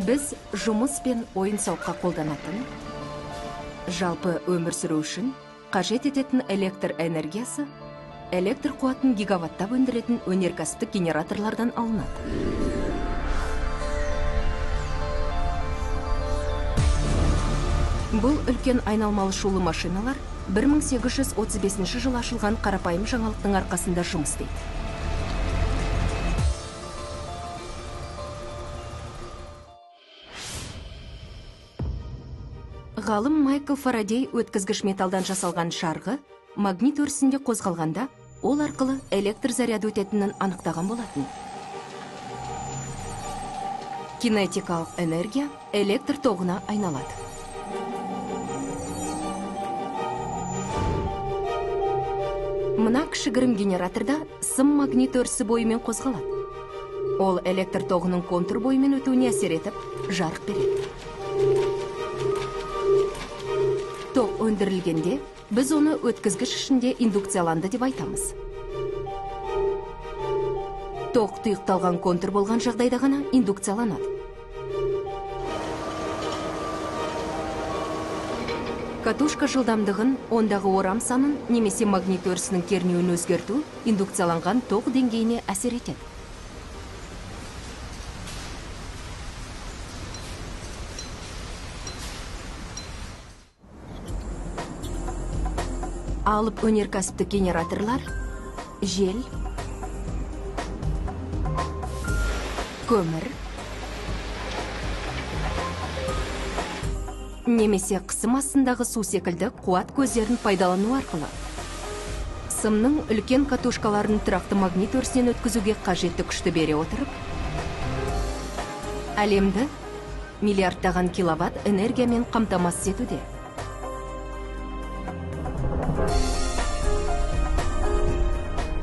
Біз жұмыс пен ойын сауыққа қолданатын, жалпы өмір сүру үшін қажет ететін электр энергиясы электр қуатын гигаваттап өндіретін өнеркәсіптік генераторлардан алынады. Бұл үлкен айналмалы шулы машиналар 1835 жылы ашылған қарапайым жаңалықтың арқасында жұмыс істейді. Ғалым Майкл Фарадей өткізгіш металдан жасалған шарғы магнит өрісінде қозғалғанда, ол арқылы электр заряды өтетінін анықтаған болатын. Кинетикалық энергия электр тоғына айналады. Мына кішігірім генераторда сым магнит өрісі бойымен қозғалады. Ол электр тоғының контур бойымен өтуіне әсер етіп, жарық береді. Тоқ өндірілгенде, біз оны өткізгіш ішінде индукцияланды деп айтамыз. Тоқ тұйықталған контур болған жағдайда ғана индукцияланады. Катушка жылдамдығын, ондағы орам санын немесе магнит өрісінің кернеуін өзгерту индукцияланған тоқ деңгейіне әсер етеді. Алып өнеркәсіптік генераторлар, жел, көмір, немесе қысым астындағы су секілді қуат көздерін пайдалану арқылы сымның үлкен катушкаларын тұрақты магнит өрісінен өткізуге қажетті күшті бере отырып, әлемді миллиардтаған киловатт энергиямен қамтамасыз етуде.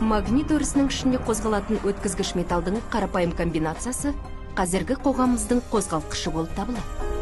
Магнит өрісінің ішінде қозғалатын өткізгіш металдың қарапайым комбинациясы қазіргі қоғамымыздың қозғалтқышы болып табылады.